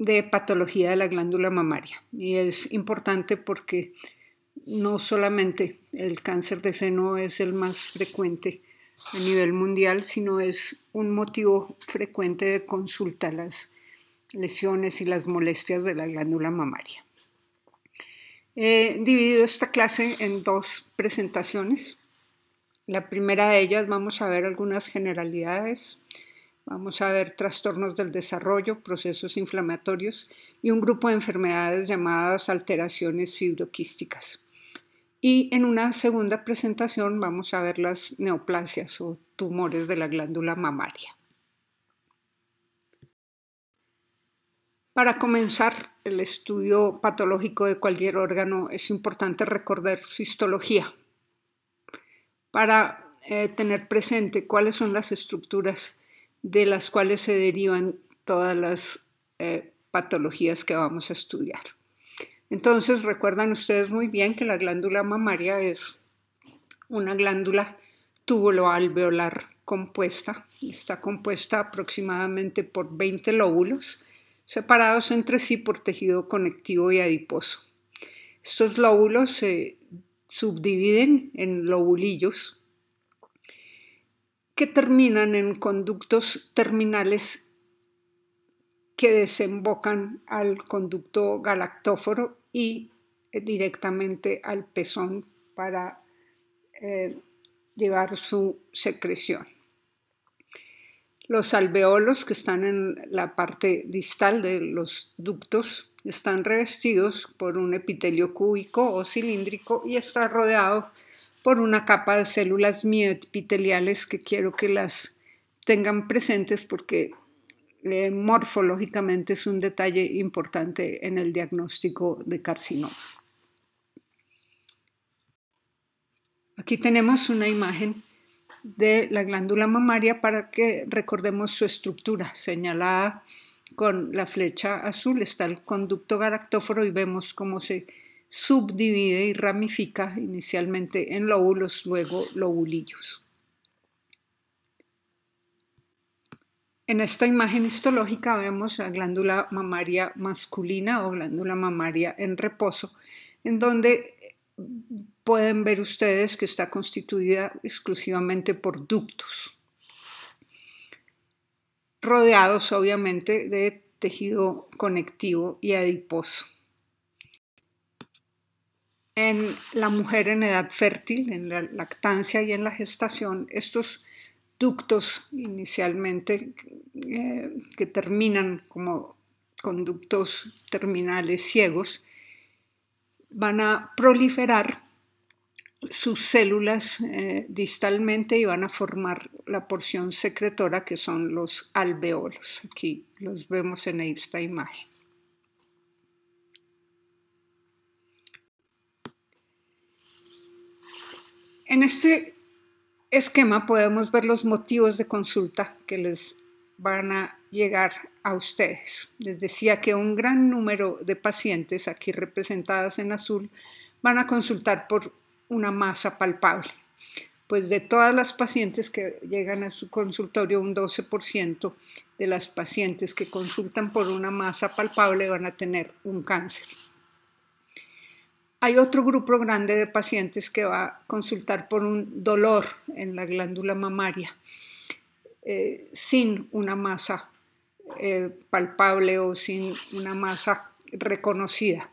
de patología de la glándula mamaria. Y es importante porque no solamente el cáncer de seno es el más frecuente a nivel mundial, sino es un motivo frecuente de consulta las lesiones y las molestias de la glándula mamaria. He dividido esta clase en dos presentaciones. La primera de ellas vamos a ver algunas generalidades, vamos a ver trastornos del desarrollo, procesos inflamatorios y un grupo de enfermedades llamadas alteraciones fibroquísticas. Y en una segunda presentación vamos a ver las neoplasias o tumores de la glándula mamaria. Para comenzar el estudio patológico de cualquier órgano es importante recordar su histología para tener presente cuáles son las estructuras de las cuales se derivan todas las patologías que vamos a estudiar. Entonces, recuerdan ustedes muy bien que la glándula mamaria es una glándula túbulo-alveolar compuesta. Está compuesta aproximadamente por 20 lóbulos, separados entre sí por tejido conectivo y adiposo. Estos lóbulos se subdividen en lobulillos que terminan en conductos terminales que desembocan al conducto galactóforo y directamente al pezón para llevar su secreción. Los alveolos, que están en la parte distal de los ductos, están revestidos por un epitelio cúbico o cilíndrico y está rodeado por una capa de células mioepiteliales que quiero que las tengan presentes porque morfológicamente es un detalle importante en el diagnóstico de carcinoma. Aquí tenemos una imagen de la glándula mamaria para que recordemos su estructura. Señalada con la flecha azul está el conducto galactóforo y vemos cómo se subdivide y ramifica inicialmente en lóbulos, luego lobulillos. En esta imagen histológica vemos la glándula mamaria masculina o glándula mamaria en reposo, en donde pueden ver ustedes que está constituida exclusivamente por ductos, rodeados obviamente de tejido conectivo y adiposo. En la mujer en edad fértil, en la lactancia y en la gestación, estos ductos inicialmente que terminan como conductos terminales ciegos van a proliferar sus células distalmente y van a formar la porción secretora que son los alveolos. Aquí los vemos en esta imagen. En este esquema podemos ver los motivos de consulta que les van a llegar a ustedes. Les decía que un gran número de pacientes, aquí representadas en azul, van a consultar por una masa palpable. Pues de todas las pacientes que llegan a su consultorio, un 12% de las pacientes que consultan por una masa palpable van a tener un cáncer. Hay otro grupo grande de pacientes que va a consultar por un dolor en la glándula mamaria sin una masa palpable o sin una masa reconocida.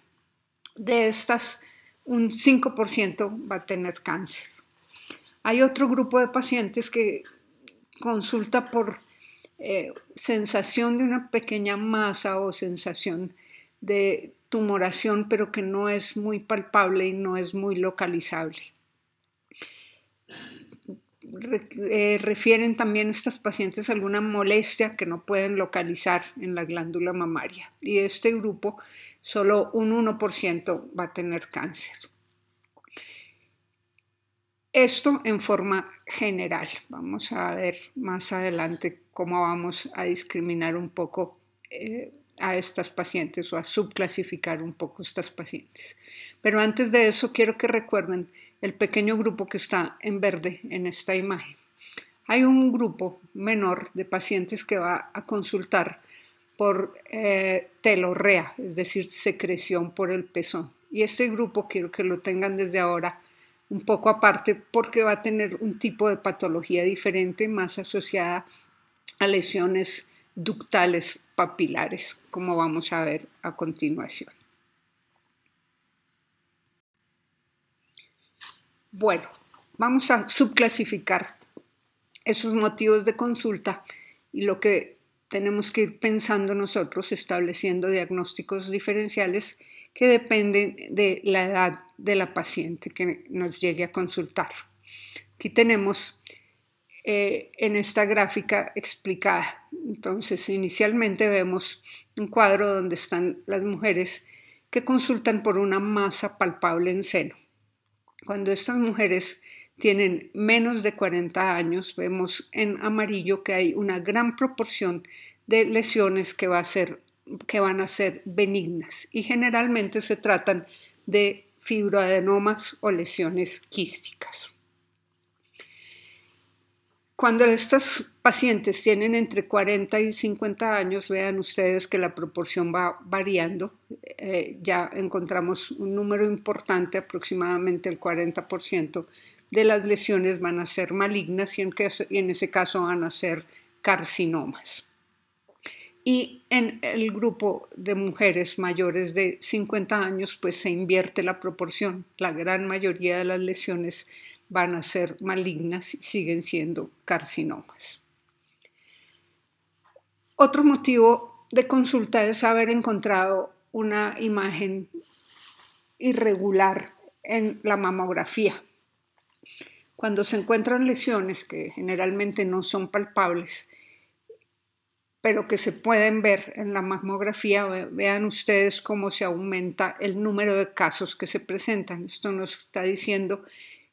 De estas, un 5% va a tener cáncer. Hay otro grupo de pacientes que consulta por sensación de una pequeña masa o sensación de tumoración, pero que no es muy palpable y no es muy localizable. Refieren también estas pacientes a alguna molestia que no pueden localizar en la glándula mamaria. Y de este grupo, solo un 1% va a tener cáncer. Esto en forma general. Vamos a ver más adelante cómo vamos a discriminar un poco a estas pacientes o a subclasificar un poco estas pacientes. Pero antes de eso quiero que recuerden el pequeño grupo que está en verde en esta imagen. Hay un grupo menor de pacientes que va a consultar por telorrea, es decir, secreción por el pezón. Y este grupo quiero que lo tengan desde ahora un poco aparte porque va a tener un tipo de patología diferente, más asociada a lesiones ductales papilares, como vamos a ver a continuación. Bueno, vamos a subclasificar esos motivos de consulta y lo que tenemos que ir pensando nosotros, estableciendo diagnósticos diferenciales que dependen de la edad de la paciente que nos llegue a consultar. Aquí tenemos en esta gráfica explicada. Entonces, inicialmente vemos un cuadro donde están las mujeres que consultan por una masa palpable en seno. Cuando estas mujeres tienen menos de 40 años, vemos en amarillo que hay una gran proporción de lesiones que van a ser benignas y generalmente se tratan de fibroadenomas o lesiones quísticas. Cuando estas pacientes tienen entre 40 y 50 años, vean ustedes que la proporción va variando. Ya encontramos un número importante, aproximadamente el 40% de las lesiones van a ser malignas y en ese caso van a ser carcinomas. Y en el grupo de mujeres mayores de 50 años, pues se invierte la proporción. La gran mayoría de las lesiones van a ser malignas y siguen siendo carcinomas. Otro motivo de consulta es haber encontrado una imagen irregular en la mamografía. Cuando se encuentran lesiones que generalmente no son palpables, pero que se pueden ver en la mamografía, vean ustedes cómo se aumenta el número de casos que se presentan. Esto nos está diciendo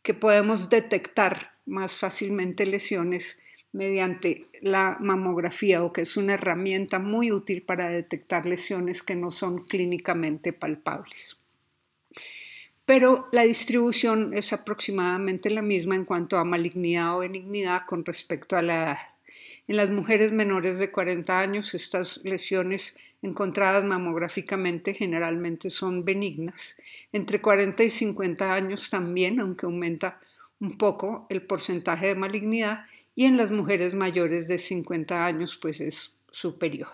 que podemos detectar más fácilmente lesiones mediante la mamografía, o que es una herramienta muy útil para detectar lesiones que no son clínicamente palpables. Pero la distribución es aproximadamente la misma en cuanto a malignidad o benignidad con respecto a la edad. En las mujeres menores de 40 años, estas lesiones encontradas mamográficamente generalmente son benignas. Entre 40 y 50 años también, aunque aumenta un poco el porcentaje de malignidad, y en las mujeres mayores de 50 años pues es superior.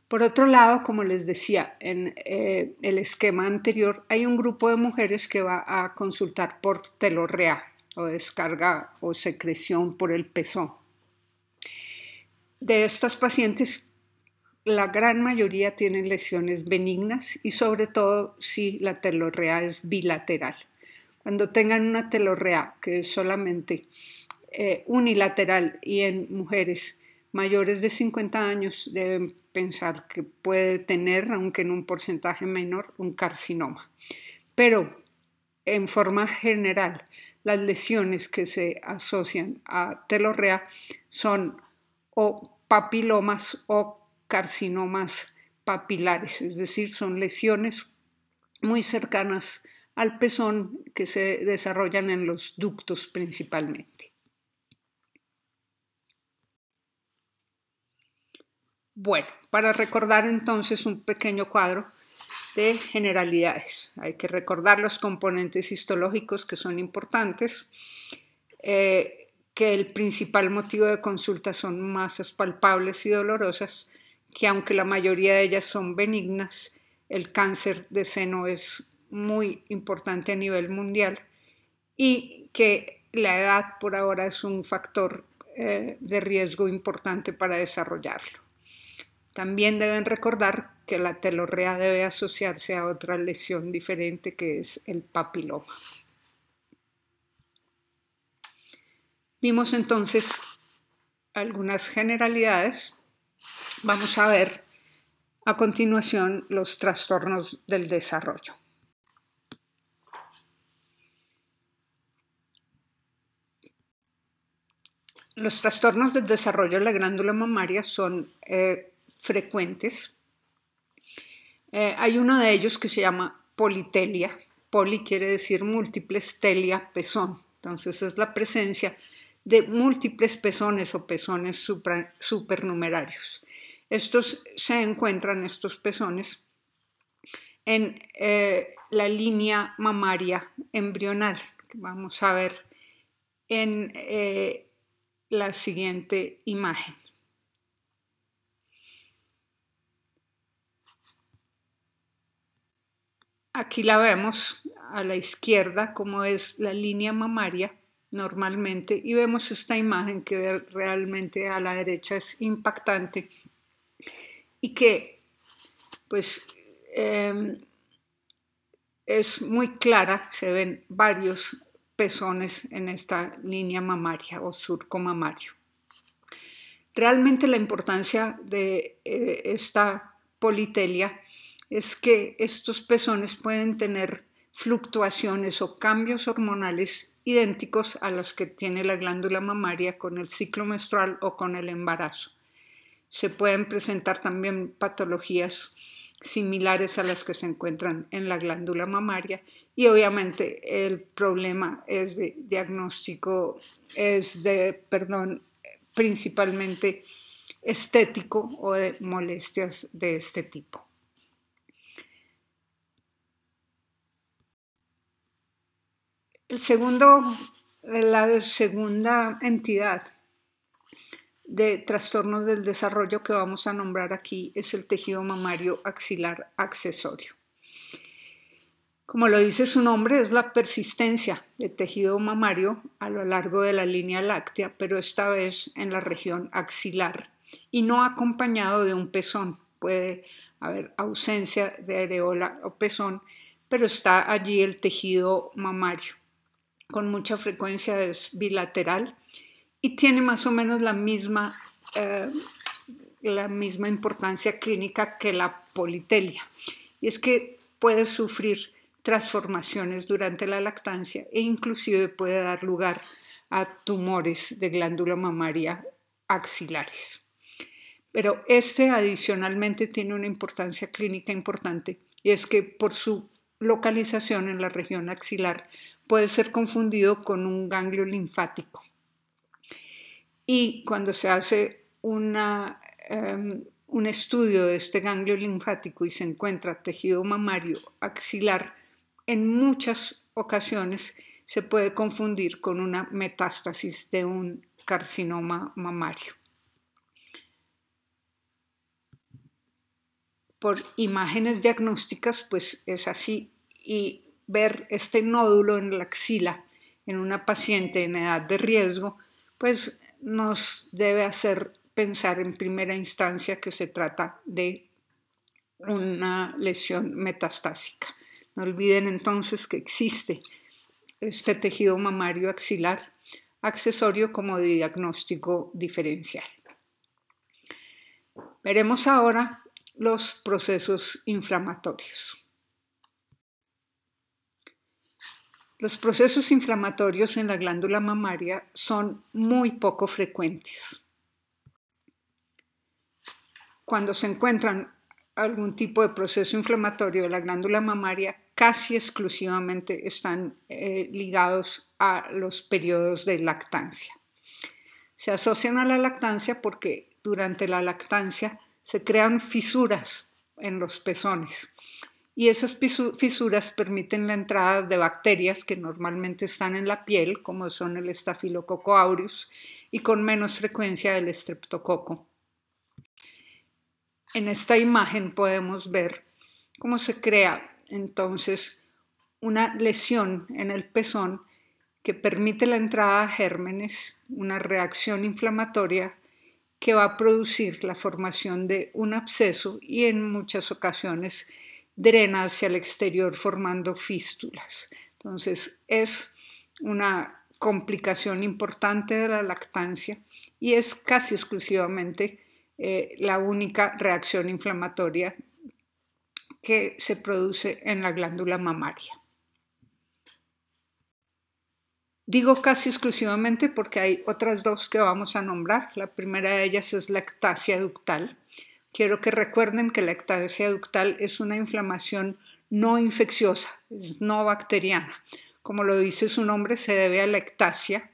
Por otro lado, como les decía en el esquema anterior, hay un grupo de mujeres que va a consultar por telorrea, o descarga o secreción por el pezón. De estas pacientes, la gran mayoría tienen lesiones benignas y sobre todo si la telorrea es bilateral. Cuando tengan una telorrea que es solamente unilateral y en mujeres mayores de 50 años deben pensar que puede tener, aunque en un porcentaje menor, un carcinoma. Pero en forma general, las lesiones que se asocian a telorrea son o papilomas o carcinomas papilares, es decir, son lesiones muy cercanas al pezón que se desarrollan en los ductos principalmente. Bueno, para recordar entonces un pequeño cuadro de generalidades. Hay que recordar los componentes histológicos que son importantes, que el principal motivo de consulta son masas palpables y dolorosas, que aunque la mayoría de ellas son benignas, el cáncer de seno es muy importante a nivel mundial y que la edad por ahora es un factor de riesgo importante para desarrollarlo. También deben recordar que la telorrea debe asociarse a otra lesión diferente que es el papiloma. Vimos entonces algunas generalidades. Vamos a ver a continuación los trastornos del desarrollo. Los trastornos del desarrollo de la glándula mamaria son frecuentes. Hay uno de ellos que se llama politelia. Poli quiere decir múltiples, telia, pezón. Entonces es la presencia de múltiples pezones o pezones supernumerarios. Estos se encuentran, estos pezones, en la línea mamaria embrional, que vamos a ver en la siguiente imagen. Aquí la vemos a la izquierda, como es la línea mamaria normalmente, y vemos esta imagen que realmente a la derecha es impactante y que pues es muy clara, se ven varios pezones en esta línea mamaria o surco mamario. Realmente la importancia de esta politelia es que estos pezones pueden tener fluctuaciones o cambios hormonales idénticos a los que tiene la glándula mamaria con el ciclo menstrual o con el embarazo. Se pueden presentar también patologías similares a las que se encuentran en la glándula mamaria y obviamente el problema es de diagnóstico, principalmente estético o de molestias de este tipo. La segunda entidad de trastornos del desarrollo que vamos a nombrar aquí es el tejido mamario axilar accesorio. Como lo dice su nombre, es la persistencia de tejido mamario a lo largo de la línea láctea, pero esta vez en la región axilar y no acompañado de un pezón. Puede haber ausencia de areola o pezón, pero está allí el tejido mamario. Con mucha frecuencia es bilateral y tiene más o menos la misma importancia clínica que la politelia. Y es que puede sufrir transformaciones durante la lactancia e inclusive puede dar lugar a tumores de glándula mamaria axilares. Pero este adicionalmente tiene una importancia clínica importante y es que por su localización en la región axilar puede ser confundido con un ganglio linfático. Y cuando se hace un estudio de este ganglio linfático y se encuentra tejido mamario axilar, en muchas ocasiones se puede confundir con una metástasis de un carcinoma mamario. Por imágenes diagnósticas, pues es así, y ver este nódulo en la axila en una paciente en edad de riesgo, pues nos debe hacer pensar en primera instancia que se trata de una lesión metastásica. No olviden entonces que existe este tejido mamario axilar accesorio como diagnóstico diferencial. Veremos ahora los procesos inflamatorios. Los procesos inflamatorios en la glándula mamaria son muy poco frecuentes. Cuando se encuentran algún tipo de proceso inflamatorio de la glándula mamaria, casi exclusivamente están ligados a los periodos de lactancia. Se asocian a la lactancia porque durante la lactancia se crean fisuras en los pezones y esas fisuras permiten la entrada de bacterias que normalmente están en la piel, como son el Staphylococcus aureus y con menos frecuencia el Streptococo. En esta imagen podemos ver cómo se crea entonces una lesión en el pezón que permite la entrada de gérmenes, una reacción inflamatoria que va a producir la formación de un absceso y en muchas ocasiones drena hacia el exterior formando fístulas. Entonces es una complicación importante de la lactancia y es casi exclusivamente la única reacción inflamatoria que se produce en la glándula mamaria. Digo casi exclusivamente porque hay otras dos que vamos a nombrar. La primera de ellas es la ectasia ductal. Quiero que recuerden que la ectasia ductal es una inflamación no infecciosa, es no bacteriana. Como lo dice su nombre, se debe a la ectasia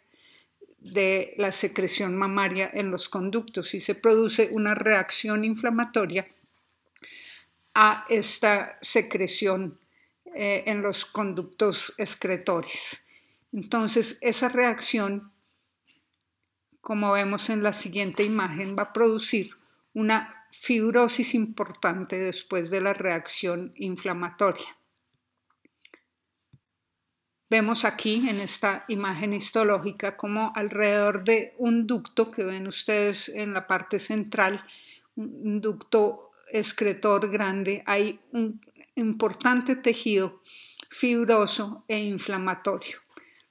de la secreción mamaria en los conductos y se produce una reacción inflamatoria a esta secreción en los conductos excretores. Entonces, esa reacción, como vemos en la siguiente imagen, va a producir una fibrosis importante después de la reacción inflamatoria. Vemos aquí en esta imagen histológica como alrededor de un ducto que ven ustedes en la parte central, un ducto excretor grande, hay un importante tejido fibroso e inflamatorio.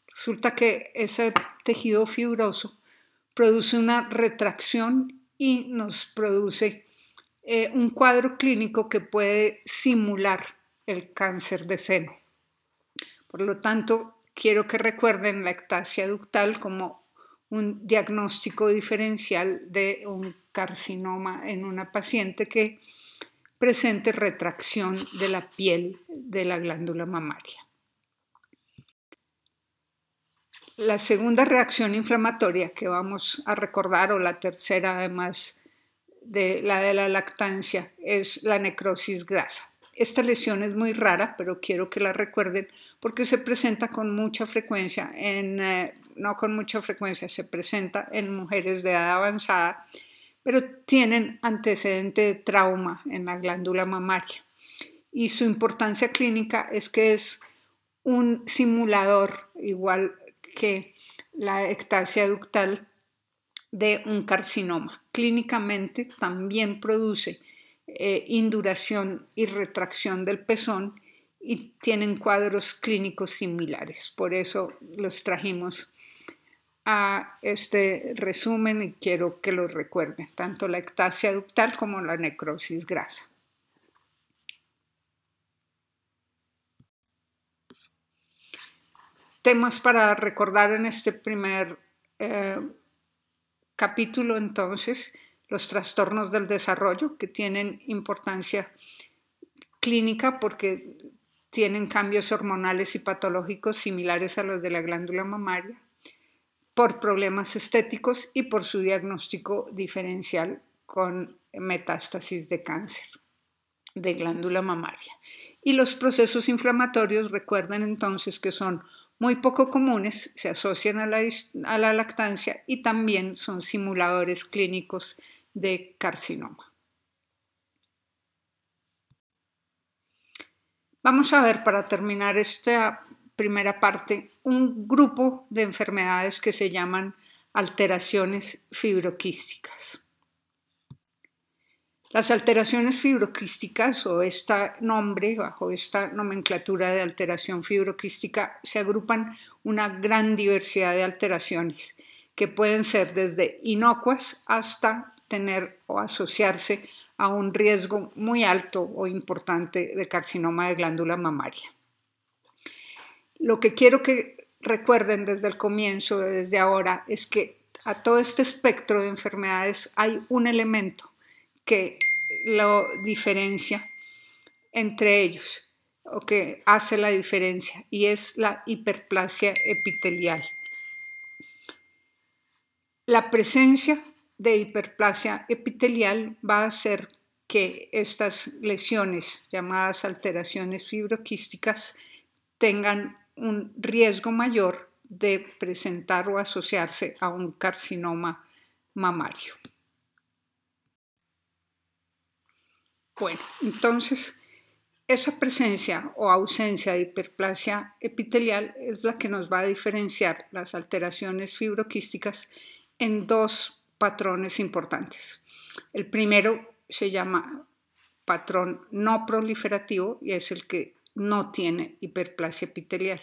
Resulta que ese tejido fibroso produce una retracción y nos produce un cuadro clínico que puede simular el cáncer de seno. Por lo tanto, quiero que recuerden la ectasia ductal como un diagnóstico diferencial de un carcinoma en una paciente que presente retracción de la piel de la glándula mamaria. La segunda reacción inflamatoria que vamos a recordar, o la tercera además de la lactancia, es la necrosis grasa. Esta lesión es muy rara, pero quiero que la recuerden porque se presenta con mucha frecuencia, no con mucha frecuencia, se presenta en mujeres de edad avanzada, pero tienen antecedente de trauma en la glándula mamaria. Y su importancia clínica es que es un simulador, igual que la ectasia ductal, de un carcinoma. Clínicamente también produce induración y retracción del pezón y tienen cuadros clínicos similares. Por eso los trajimos a este resumen y quiero que los recuerden, tanto la ectasia ductal como la necrosis grasa. Temas para recordar en este primer capítulo, entonces, los trastornos del desarrollo, que tienen importancia clínica porque tienen cambios hormonales y patológicos similares a los de la glándula mamaria, por problemas estéticos y por su diagnóstico diferencial con metástasis de cáncer de glándula mamaria. Y los procesos inflamatorios, recuerden entonces que son muy poco comunes, se asocian a la lactancia y también son simuladores clínicos de carcinoma. Vamos a ver, para terminar esta primera parte, un grupo de enfermedades que se llaman alteraciones fibroquísticas. Las alteraciones fibroquísticas, o este nombre, bajo esta nomenclatura de alteración fibroquística, se agrupan una gran diversidad de alteraciones que pueden ser desde inocuas hasta tener o asociarse a un riesgo muy alto o importante de carcinoma de glándula mamaria. Lo que quiero que recuerden desde el comienzo, desde ahora, es que a todo este espectro de enfermedades hay un elemento que lo diferencia entre ellos, o que hace la diferencia, y es la hiperplasia epitelial. La presencia de hiperplasia epitelial va a hacer que estas lesiones, llamadas alteraciones fibroquísticas, tengan un riesgo mayor de presentar o asociarse a un carcinoma mamario. Bueno, entonces, esa presencia o ausencia de hiperplasia epitelial es la que nos va a diferenciar las alteraciones fibroquísticas en dos patrones importantes. El primero se llama patrón no proliferativo y es el que no tiene hiperplasia epitelial.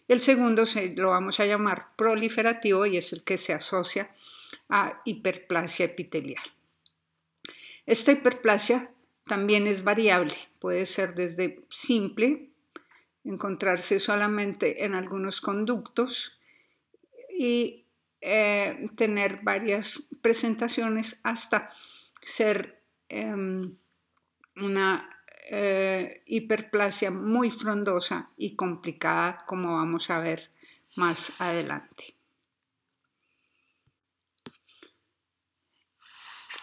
El segundo lo vamos a llamar proliferativo y es el que se asocia a hiperplasia epitelial. Esta hiperplasia también es variable, puede ser desde simple, encontrarse solamente en algunos conductos y tener varias presentaciones hasta ser una hiperplasia muy frondosa y complicada, como vamos a ver más adelante.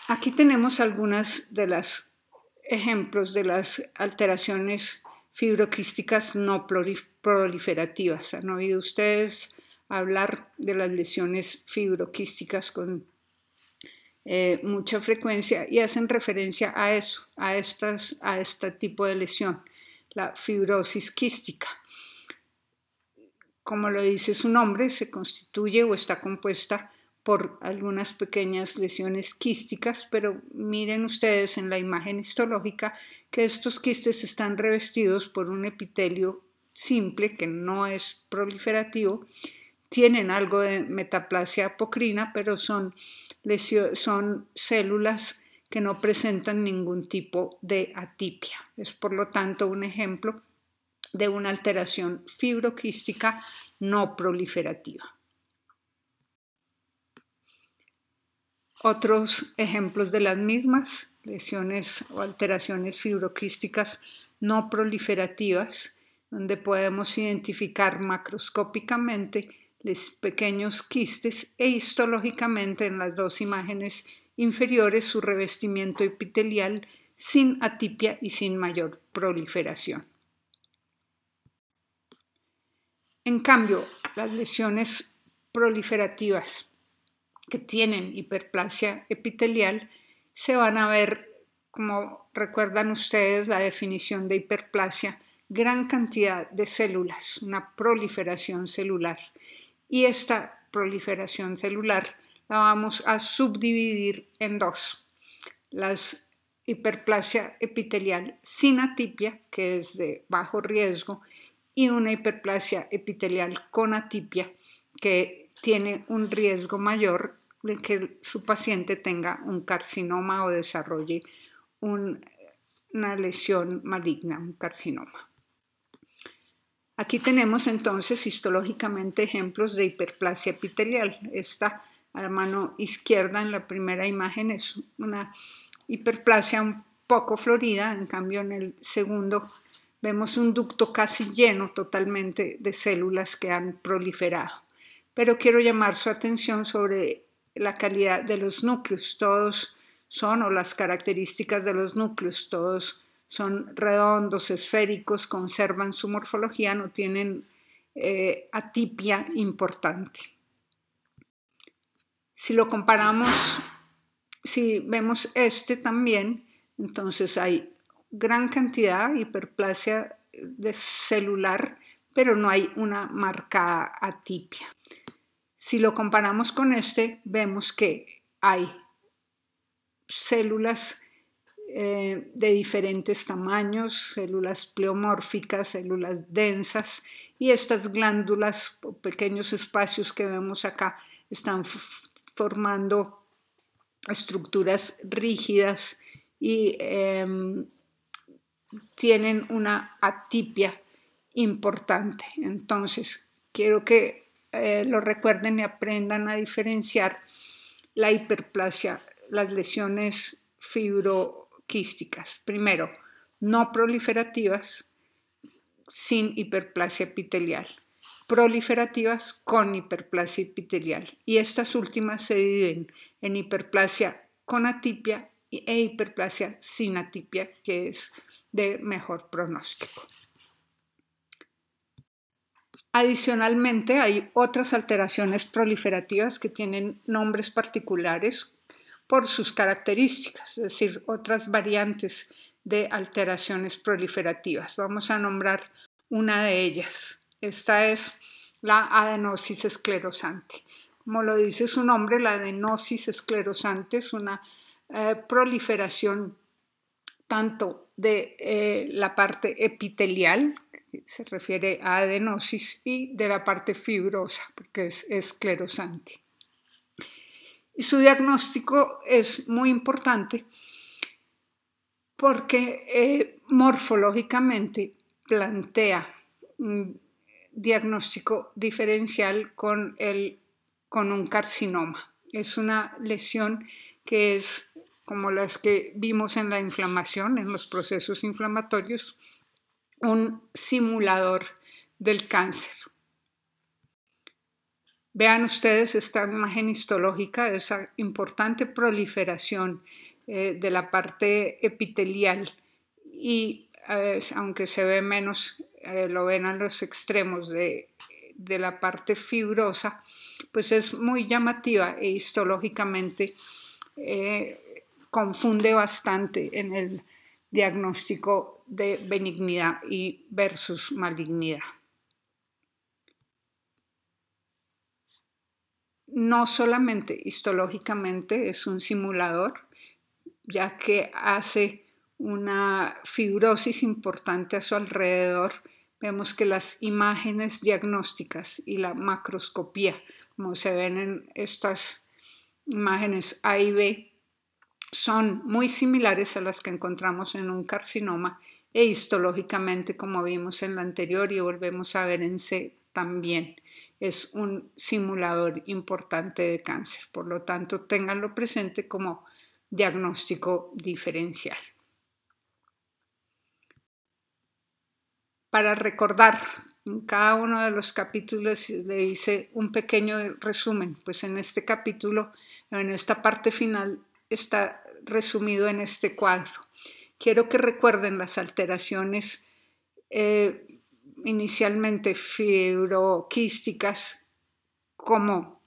Aquí tenemos algunas de los ejemplos de las alteraciones fibroquísticas no proliferativas. ¿Han oído ustedes hablar de las lesiones fibroquísticas con mucha frecuencia y hacen referencia a eso, a este tipo de lesión, la fibrosis quística? Como lo dice su nombre, se constituye o está compuesta por algunas pequeñas lesiones quísticas, pero miren ustedes en la imagen histológica que estos quistes están revestidos por un epitelio simple que no es proliferativo, tienen algo de metaplasia apocrina, pero son células que no presentan ningún tipo de atipia. Es por lo tanto un ejemplo de una alteración fibroquística no proliferativa. Otros ejemplos de las mismas lesiones o alteraciones fibroquísticas no proliferativas, donde podemos identificar macroscópicamente los pequeños quistes e histológicamente en las dos imágenes inferiores su revestimiento epitelial sin atipia y sin mayor proliferación. En cambio, las lesiones proliferativas que tienen hiperplasia epitelial se van a ver, como recuerdan ustedes la definición de hiperplasia, gran cantidad de células, una proliferación celular. Y esta proliferación celular la vamos a subdividir en dos. Las hiperplasia epitelial sin atipia, que es de bajo riesgo, y una hiperplasia epitelial con atipia, que tiene un riesgo mayor de que su paciente tenga un carcinoma o desarrolle una lesión maligna, un carcinoma. Aquí tenemos entonces histológicamente ejemplos de hiperplasia epitelial. Esta a la mano izquierda en la primera imagen es una hiperplasia un poco florida, en cambio en el segundo vemos un ducto casi lleno totalmente de células que han proliferado. Pero quiero llamar su atención sobre la calidad de los núcleos. Todos son, o las características de los núcleos, todos son redondos, esféricos, conservan su morfología, no tienen atipia importante. Si lo comparamos, si vemos este también, entonces hay gran cantidad de hiperplasia celular, pero no hay una marcada atipia. Si lo comparamos con este, vemos que hay células de diferentes tamaños, células pleomórficas, células densas, y estas glándulas, pequeños espacios que vemos acá, están formando estructuras rígidas y tienen una atipia importante. Entonces, quiero que lo recuerden y aprendan a diferenciar la hiperplasia, las lesiones fibroquísticas. Primero, no proliferativas sin hiperplasia epitelial, proliferativas con hiperplasia epitelial, y estas últimas se dividen en hiperplasia con atipia e hiperplasia sin atipia, que es de mejor pronóstico. Adicionalmente, hay otras alteraciones proliferativas que tienen nombres particulares por sus características, es decir, otras variantes de alteraciones proliferativas. Vamos a nombrar una de ellas. Esta es la adenosis esclerosante. Como lo dice su nombre, la adenosis esclerosante es una proliferación tanto de la parte epitelial, que se refiere a adenosis, y de la parte fibrosa, porque es esclerosante. Y su diagnóstico es muy importante porque morfológicamente plantea un diagnóstico diferencial con un carcinoma. Es una lesión que es como las que vimos en la inflamación, en los procesos inflamatorios, un simulador del cáncer. Vean ustedes esta imagen histológica de esa importante proliferación de la parte epitelial y aunque se ve menos, lo ven a los extremos de la parte fibrosa, pues es muy llamativa e histológicamente confunde bastante en el diagnóstico de benignidad y versus malignidad. No solamente histológicamente es un simulador, ya que hace una fibrosis importante a su alrededor. Vemos que las imágenes diagnósticas y la macroscopía, como se ven en estas imágenes A y B, son muy similares a las que encontramos en un carcinoma e histológicamente, como vimos en la anterior y volvemos a ver en C también, es un simulador importante de cáncer. Por lo tanto, ténganlo presente como diagnóstico diferencial. Para recordar, en cada uno de los capítulos le hice un pequeño resumen, pues en este capítulo, en esta parte final, está resumido en este cuadro. Quiero que recuerden las alteraciones inicialmente fibroquísticas como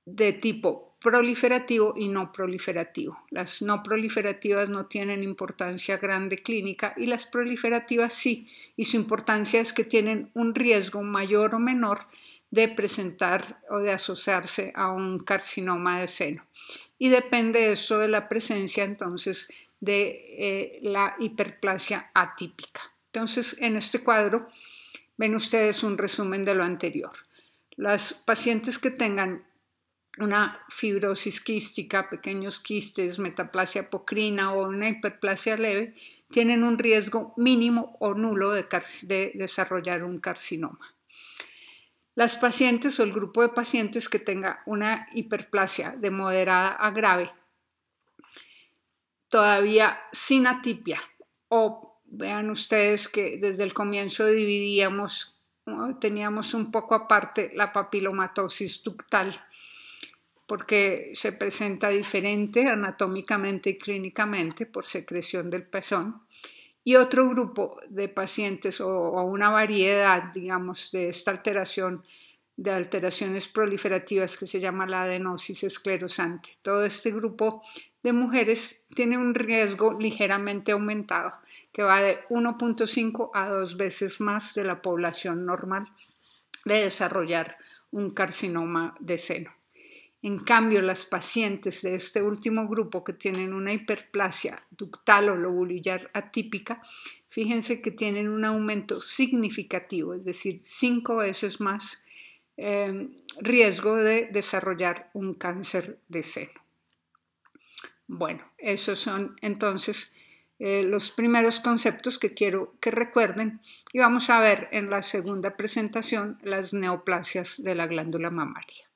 de tipo proliferativo y no proliferativo. Las no proliferativas no tienen importancia grande clínica y las proliferativas sí, y su importancia es que tienen un riesgo mayor o menor de presentar o de asociarse a un carcinoma de seno. Y depende eso de la presencia entonces de la hiperplasia atípica. Entonces, en este cuadro ven ustedes un resumen de lo anterior. Las pacientes que tengan una fibrosis quística, pequeños quistes, metaplasia apocrina o una hiperplasia leve, tienen un riesgo mínimo o nulo de desarrollar un carcinoma. Las pacientes o el grupo de pacientes que tenga una hiperplasia de moderada a grave, todavía sin atipia, o vean ustedes que desde el comienzo teníamos un poco aparte la papilomatosis ductal, porque se presenta diferente anatómicamente y clínicamente por secreción del pezón. Y otro grupo de pacientes o una variedad, digamos, de esta alteración, de alteraciones proliferativas que se llama la adenosis esclerosante. Todo este grupo de mujeres tiene un riesgo ligeramente aumentado, que va de 1.5 a 2 veces más de la población normal de desarrollar un carcinoma de seno. En cambio, las pacientes de este último grupo que tienen una hiperplasia ductal o lobulillar atípica, fíjense que tienen un aumento significativo, es decir, 5 veces más riesgo de desarrollar un cáncer de seno. Bueno, esos son entonces los primeros conceptos que quiero que recuerden y vamos a ver en la segunda presentación las neoplasias de la glándula mamaria.